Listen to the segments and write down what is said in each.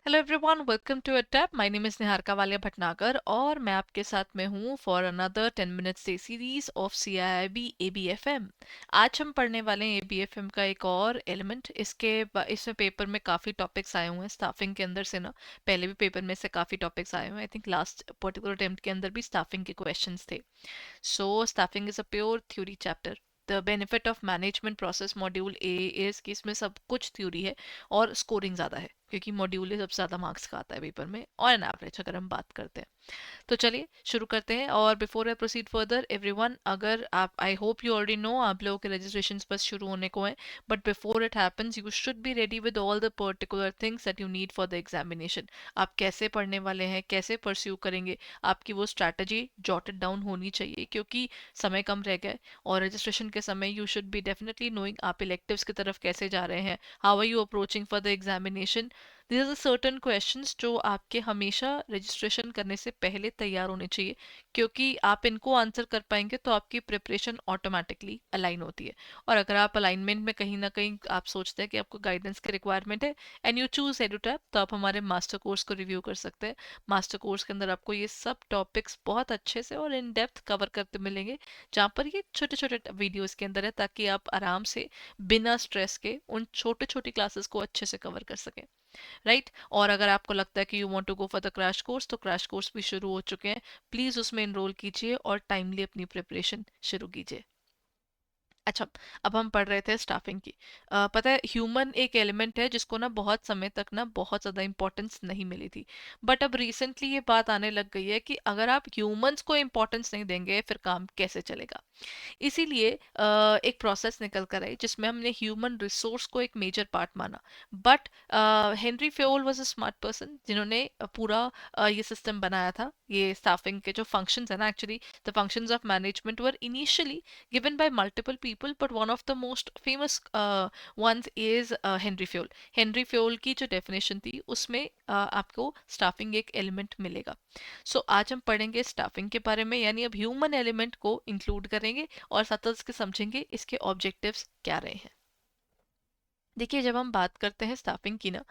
Hello everyone, welcome to Attempt. My name is Niharika Walia Bhatnagar और मैं आपके साथ में हूँ for another 10 minutes day series of CIIB ABFM। आज हम पढ़ने वाले हैं ABFM का एक और एलिमेंट। इसमें पेपर में काफ़ी टॉपिक्स आए हुए हैं स्टाफिंग के अंदर से ना। पहले भी पेपर में से काफ़ी टॉपिक्स आए हुए हैं। I think last particular attempt के अंदर भी स्टाफिंग के क्वेश्चंस थे। So staffing is a pure theory chapter. The benefit of management process module A is कि इसमें सब कुछ थ्योरी है और स्कोरिंग ज़्यादा है, क्योंकि मॉड्यूल सबसे ज़्यादा मार्क्स का आता है पेपर में और एन एवरेज अगर हम बात करते हैं। तो चलिए शुरू करते हैं। और before I proceed further everyone, अगर आप, I hope you already know, आप लोगों के रजिस्ट्रेशन बस शुरू होने को हैं, but before it happens you should be ready with all the particular things that you need for the examination. आप कैसे पढ़ने वाले हैं, कैसे परस्यू करेंगे, आपकी वो स्ट्रैटेजी जॉटेड डाउन होनी चाहिए, क्योंकि समय कम रह गया है। और रजिस्ट्रेशन के समय you should be definitely knowing आप इलेक्टिव्स की तरफ कैसे जा रहे हैं, how are you approaching for the examination. This are certain questions जो आपके हमेशा रजिस्ट्रेशन करने से पहले तैयार होने चाहिए, क्योंकि आप इनको आंसर कर पाएंगे तो आपकी प्रिपरेशन ऑटोमेटिकली अलाइन होती है। और अगर आप अलाइनमेंट में कहीं ना कहीं आप सोचते हैं कि आपको गाइडेंस की रिक्वायरमेंट है एंड यू चूज एडुटैप, तो आप हमारे मास्टर कोर्स को रिव्यू कर सकते हैं। मास्टर कोर्स के अंदर आपको ये सब टॉपिक्स बहुत अच्छे से और इन डेप्थ कवर करते मिलेंगे, जहाँ पर ये छोटे छोटे वीडियोस के अंदर है, ताकि आप आराम से बिना स्ट्रेस के उन छोटे छोटी क्लासेस को अच्छे से कवर कर सकें। राइट और अगर आपको लगता है कि you want to go for the crash course, तो क्रैश कोर्स भी शुरू हो चुके हैं। प्लीज़ उसमें इनरोल कीजिए और टाइमली अपनी प्रिपरेशन शुरू कीजिए। अच्छा, अब हम पढ़ रहे थे स्टाफिंग की। पता है, ह्यूमन एक एलिमेंट है जिसको ना बहुत समय तक ना बहुत ज़्यादा इंपॉर्टेंस नहीं मिली थी, बट अब रिसेंटली ये बात आने लग गई है कि अगर आप ह्यूमंस को इंपॉर्टेंस नहीं देंगे फिर काम कैसे चलेगा। इसीलिए एक प्रोसेस निकल कर आई जिसमें हमने ह्यूमन रिसोर्स को एक मेजर पार्ट माना। But Henry Fayol was a smart person जिन्होंने पूरा ये सिस्टम बनाया था। ये स्टाफिंग के जो फंक्शंस है ना, actually the functions of management were initially given by multiple people, but one of the most famous ones is Henry Fayol. Henry Fayol की जो डेफिनेशन थी उसमें आपको स्टाफिंग एक एलिमेंट मिलेगा। सो आज हम पढ़ेंगे स्टाफिंग के बारे में, यानी अब ह्यूमन एलिमेंट को इंक्लूड करेंगे और साथ साथ इसके समझेंगे इसके ऑब्जेक्टिव्स क्या रहे हैं। देखिए, जब हम बात करते हैं स्टाफिंग की ना,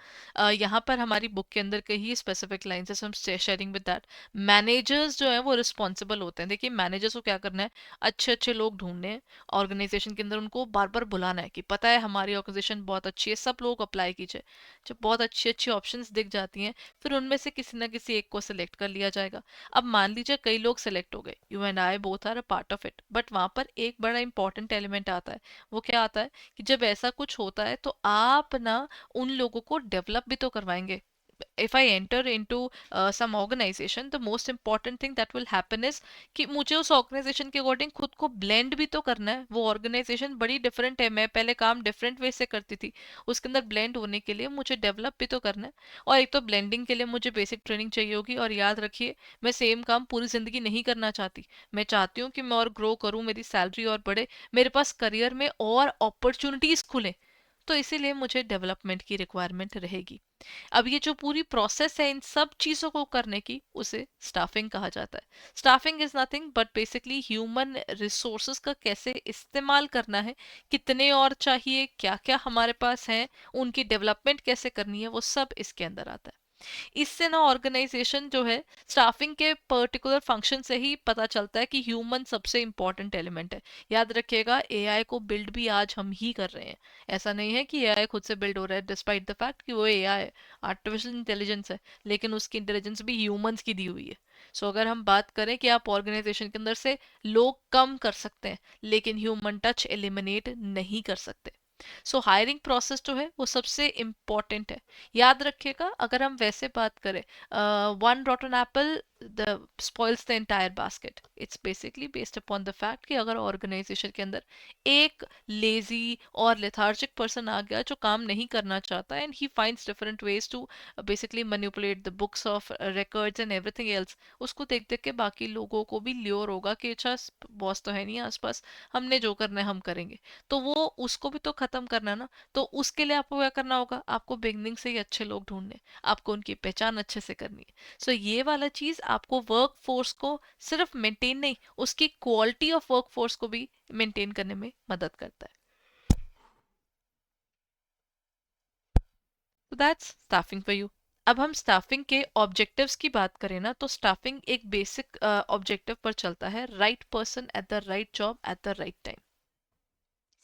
यहाँ पर हमारी बुक के अंदर के ही स्पेसिफिक लाइंस है, हम शेयरिंग विद दैट। मैनेजर्स जो है वो रिस्पॉन्सिबल होते हैं। देखिए, मैनेजर्स को क्या करना है, अच्छे अच्छे लोग ढूंढने हैं ऑर्गेनाइजेशन के अंदर, उनको बार बार बुलाना है कि पता है हमारी ऑर्गेनाइजेशन बहुत अच्छी है, सब लोग अप्लाई कीजिए। जब बहुत अच्छी अच्छी ऑप्शंस दिख जाती हैं, फिर उनमें से किसी ना किसी एक को सिलेक्ट कर लिया जाएगा। अब मान लीजिए कई लोग सिलेक्ट हो गए, you and I both are a part of it, but वहाँ पर एक बड़ा इंपॉर्टेंट एलिमेंट आता है। वो क्या आता है कि जब ऐसा कुछ होता है तो आप ना उन लोगों को डेवलप भी तो करवाएंगे। if I enter into some organization, the most important thing that will happen is कि मुझे उस ऑर्गेनाइजेशन के अकॉर्डिंग खुद को ब्लेंड भी तो करना है। वो ऑर्गेनाइजेशन बड़ी डिफरेंट है, मैं पहले काम डिफरेंट वे से करती थी, उसके अंदर ब्लेंड होने के लिए मुझे डेवलप भी तो करना है। और एक तो ब्लेंडिंग के लिए मुझे बेसिक ट्रेनिंग चाहिए होगी। और याद रखिए, मैं सेम काम पूरी जिंदगी नहीं करना चाहती। मैं चाहती हूँ कि मैं और ग्रो करूँ, मेरी सैलरी और बढ़े, मेरे पास करियर में और अपॉर्चुनिटीज खुले। तो इसीलिए मुझे डेवलपमेंट की रिक्वायरमेंट रहेगी। अब ये जो पूरी प्रोसेस है इन सब चीजों को करने की, उसे स्टाफिंग कहा जाता है। Staffing is nothing but basically human resources का कैसे इस्तेमाल करना है, कितने और चाहिए, क्या क्या हमारे पास है, उनकी डेवलपमेंट कैसे करनी है, वो सब इसके अंदर आता है। इससे ना ऑर्गेनाइजेशन जो है, स्टाफिंग के पर्टिकुलर फंक्शन से ही पता चलता है कि ह्यूमन सबसे इंपॉर्टेंट एलिमेंट है। याद रखिएगा, एआई को बिल्ड भी आज हम ही कर रहे हैं। ऐसा नहीं है कि एआई खुद से बिल्ड हो रहा है, डिस्पाइट द फैक्ट कि वो एआई आर्टिफिशियल इंटेलिजेंस है, लेकिन उसकी इंटेलिजेंस भी ह्यूमंस की दी हुई है। सो अगर हम बात करें कि आप ऑर्गेनाइजेशन के अंदर से लोग कम कर सकते हैं, लेकिन ह्यूमन टच एलिमिनेट नहीं कर सकते। सो हायरिंग प्रोसेस जो है वो सबसे इम्पॉर्टेंट है। याद रखिएगा, अगर हम वैसे बात करें, one रॉटन Apple the spoils the entire basket, it's basically based upon the fact कि अगर ऑर्गेनाइजेशन के अंदर एक लेजी और लेथार्जिक पर्सन आ गया जो काम नहीं करना चाहता, and he finds different ways to basically manipulate the books of records and everything else, उसको देख देख के बाकी लोगों को भी ल्योर होगा कि अच्छा, बॉस तो है नहीं आसपास, हमने जो करना है हम करेंगे। तो वो उसको भी तो खत्म करना है ना। तो उसके लिए आपको क्या करना होगा, आपको बिगनिंग से ही अच्छे लोग ढूंढने, आपको उनकी पहचान अच्छे से करनी है। सो ये वाला चीज आपको वर्क फोर्स को सिर्फ मेंटेन नहीं, उसकी क्वालिटी ऑफ वर्क फोर्स को भी मेंटेन करने में मदद करता है। So that's staffing for you. अब हम स्टाफिंग के ऑब्जेक्टिव्स की बात करें ना, तो स्टाफिंग एक बेसिक ऑब्जेक्टिव पर चलता है, right person at the right job at the right time.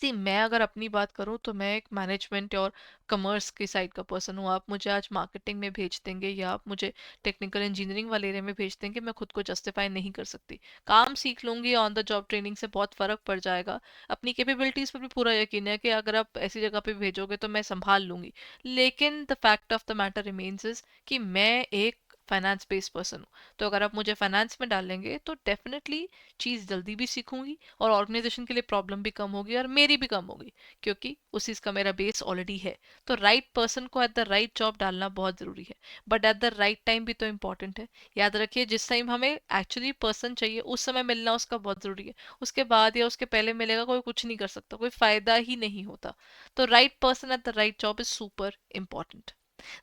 See मैं अगर अपनी बात करूं तो मैं एक मैनेजमेंट और कॉमर्स की साइड का पर्सन हूँ। आप मुझे आज मार्केटिंग में भेज देंगे या आप मुझे टेक्निकल इंजीनियरिंग वाले एरिया में भेज देंगे, मैं खुद को जस्टिफाई नहीं कर सकती। काम सीख लूंगी, ऑन द जॉब ट्रेनिंग से बहुत फर्क पड़ जाएगा। अपनी कैपेबिलिटीज पर भी पूरा यकीन है कि अगर आप ऐसी जगह पे भेजोगे तो मैं संभाल लूंगी। लेकिन the fact of the matter remains is कि मैं एक फाइनेंस बेस्ड पर्सन हूँ। तो अगर आप मुझे फाइनेंस में डालेंगे तो डेफिनेटली चीज़ जल्दी भी सीखूंगी और ऑर्गेनाइजेशन के लिए प्रॉब्लम भी कम होगी और मेरी भी कम होगी, क्योंकि उस चीज़ का मेरा बेस ऑलरेडी है। तो राइट पर्सन को एट द राइट जॉब डालना बहुत ज़रूरी है, but at the right time भी तो इम्पॉर्टेंट है। याद रखिए, जिस टाइम हमें एक्चुअली पर्सन चाहिए उस समय मिलना उसका बहुत ज़रूरी है। उसके बाद या उसके पहले मिलेगा कोई कुछ नहीं कर सकता, कोई फ़ायदा ही नहीं होता। तो right person at the right job is super important.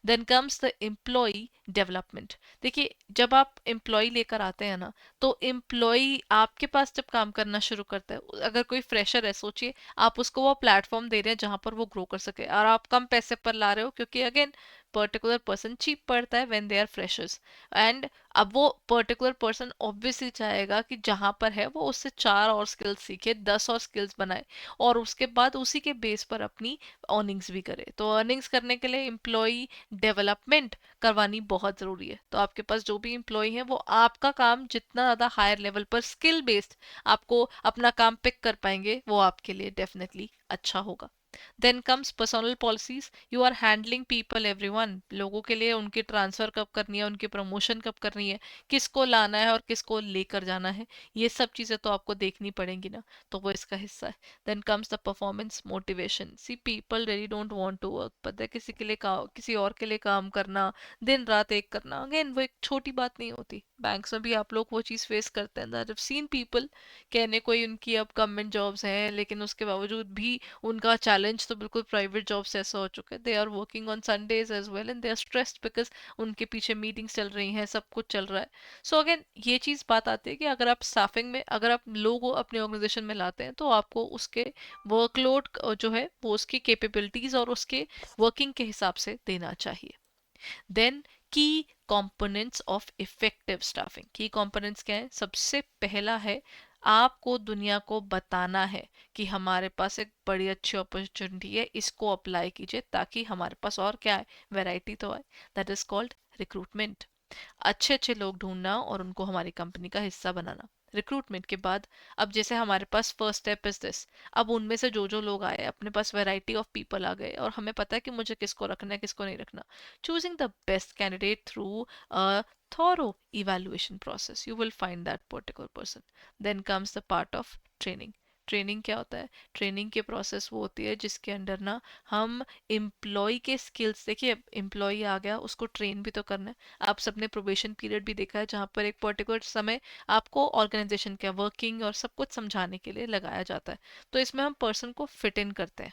Then comes the employ development. देखिए, जब आप एम्प्लॉय लेकर आते हैं ना, तो एम्प्लॉय आपके पास जब काम करना शुरू करता है, अगर कोई फ्रेशर है, सोचिए आप उसको वो प्लेटफॉर्म दे रहे हैं जहां पर वो ग्रो कर सके, और आप कम पैसे पर ला रहे हो, क्योंकि अगेन पर्टिकुलर पर्सन चीप पड़ता है when they are freshers. And अब वो पर्टिकुलर पर्सन ऑब्वियसली चाहेगा कि जहां पर है वो उससे 4 और स्किल्स सीखे, 10 और स्किल्स बनाए, और उसके बाद उसी के बेस पर अपनी अर्निंग्स भी करे। तो अर्निंग्स करने के लिए एम्प्लॉय डेवलपमेंट करवानी बहुत ज़रूरी है। तो आपके पास जो भी एम्प्लॉय है वो आपका काम जितना ज़्यादा हायर लेवल पर स्किल बेस्ड आपको अपना काम पिक कर पाएंगे, वो आपके लिए डेफिनेटली अच्छा होगा। Then comes personal policies. You are handling people, everyone. लोगों के लिए उनकी ट्रांसफर कब करनी है, उनकी प्रमोशन कब करनी है, किसको लाना है और किसको लेकर जाना है, ये सब चीज़ें तो आपको देखनी पड़ेंगी ना। तो वो इसका हिस्सा है। Then comes the performance motivation. See people really don't want to work, पता है, किसी के लिए काम, किसी और के लिए काम करना, दिन रात एक करना, अगेन वो एक छोटी बात नहीं होती। बैंक्स में भी आप लोग वो चीज़ फेस करते हैं, दैट हैव सीन पीपल, कहने कोई उनकी अब गवर्नमेंट जॉब्स हैं लेकिन उसके बावजूद भी उनका चैलेंज तो बिल्कुल प्राइवेट जॉब से ऐसा हो चुका है, they are working on Sundays as well and they are stressed because उनके पीछे मीटिंग्स चल रही हैं, सब कुछ चल रहा है। सो अगेन ये चीज़ बात आती है कि अगर आप स्टाफिंग में, अगर आप लोगों अपने ऑर्गेनाइजेशन में लाते हैं, तो आपको उसके वर्कलोड जो है वो उसकी कैपेबिलिटीज और उसके वर्किंग के हिसाब से देना चाहिए। देन की कंपोनेंट्स ऑफ इफेक्टिव स्टाफिंग। की कंपोनेंट्स क्या है? सबसे पहला है, आपको दुनिया को बताना है कि हमारे पास एक बड़ी अच्छी अपॉर्चुनिटी है, इसको अप्लाई कीजिए, ताकि हमारे पास और क्या है, वैरायटी तो आए। That is called recruitment. अच्छे अच्छे लोग ढूंढना और उनको हमारी कंपनी का हिस्सा बनाना। रिक्रूटमेंट के बाद, अब जैसे हमारे पास फर्स्ट स्टेप इज दिस, अब उनमें से जो जो लोग आए, अपने पास वैरायटी ऑफ पीपल आ गए और हमें पता है कि मुझे किसको रखना है किसको नहीं रखना। Choosing the best candidate through a thorough evaluation process, you will find that particular person. Then comes the part of training. Training क्या होता है? ट्रेनिंग के प्रोसेस वो होती है जिसके अंदर ना हम एम्प्लॉय के स्किल्स, देखिए एम्प्लॉय आ गया, उसको ट्रेन भी तो करना है। आप सबने प्रोबेशन पीरियड भी देखा है, जहाँ पर एक पर्टिकुलर समय आपको ऑर्गेनाइजेशन का वर्किंग और सब कुछ समझाने के लिए लगाया जाता है। तो इसमें हम पर्सन को फिट इन करते हैं।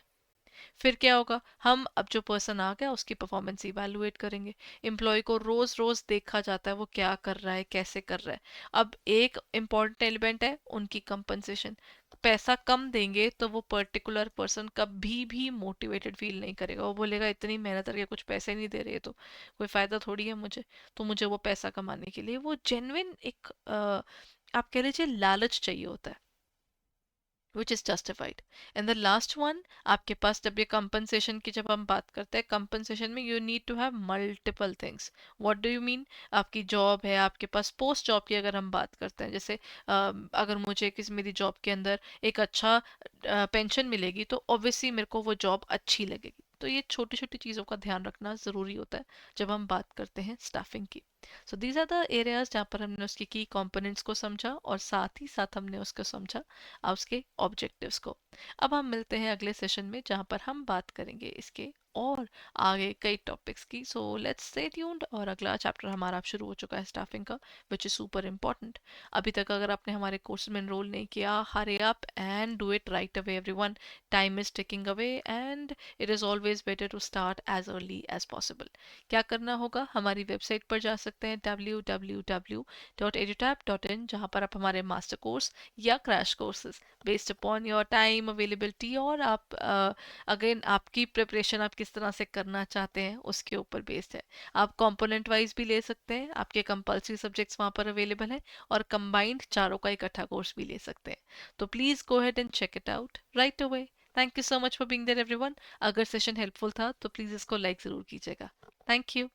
फिर क्या होगा, हम अब जो पर्सन आ गया उसकी परफॉर्मेंस इवैल्यूएट करेंगे। एम्प्लॉय को रोज रोज देखा जाता है वो क्या कर रहा है, कैसे कर रहा है। अब एक इम्पॉर्टेंट एलिमेंट है उनकी कंपनसेशन। पैसा कम देंगे तो वो पर्टिकुलर पर्सन कभी भी मोटिवेटेड फील नहीं करेगा, वो बोलेगा इतनी मेहनत करके कुछ पैसे नहीं दे रहे तो कोई फायदा थोड़ी है मुझे। तो मुझे वो पैसा कमाने के लिए वो जेन्युइन एक आप कह लीजिए लालच चाहिए होता है, which is justified. And the last one, आपके पास जब ये compensation की जब हम बात करते हैं, compensation में you need to have multiple things. What do you mean? आपकी जॉब है, आपके पास पोस्ट जॉब की अगर हम बात करते हैं, जैसे अगर मुझे किसी मेरी जॉब के अंदर एक अच्छा पेंशन मिलेगी तो ऑब्वियसली मेरे को वो जॉब अच्छी लगेगी। तो ये छोटी छोटी चीज़ों का ध्यान रखना ज़रूरी होता है जब हम बात करते हैं स्टाफिंग की। So these are the areas जहाँ पर हमने उसकी की कंपोनेंट्स को समझा और साथ ही साथ हमने उसको समझा उसके ऑब्जेक्टिव्स को। अब हम मिलते हैं अगले सेशन में जहाँ पर हम बात करेंगे इसके और आगे कई टॉपिक्स की। सो लेट्स स्टे ट्यून्ड, और अगला चैप्टर हमारा अब शुरू हो चुका है स्टाफिंग का, विच इज़ सुपर इम्पॉर्टेंट। अभी तक अगर आपने हमारे कोर्स में एनरोल नहीं किया, hurry up and do it right away everyone. Time is ticking away and it is always better to start as early as possible. क्या करना होगा, हमारी वेबसाइट पर जा सकते हैं www.edutap.in, जहाँ पर आप हमारे मास्टर कोर्स या crash courses based upon your time availability और आप अगेन आपकी प्रिपरेशन आप किस तरह से करना चाहते हैं उसके ऊपर बेस्ड है। आप कंपोनेंट वाइज भी ले सकते हैं, आपके कंपल्सरी सब्जेक्ट्स वहाँ पर अवेलेबल है, और कंबाइंड चारों का इकट्ठा कोर्स भी ले सकते हैं। तो please go ahead and check it out right away. Thank you so much for being there everyone. अगर सेशन हेल्पफुल था तो प्लीज़ इसको लाइक ज़रूर कीजिएगा। Thank you.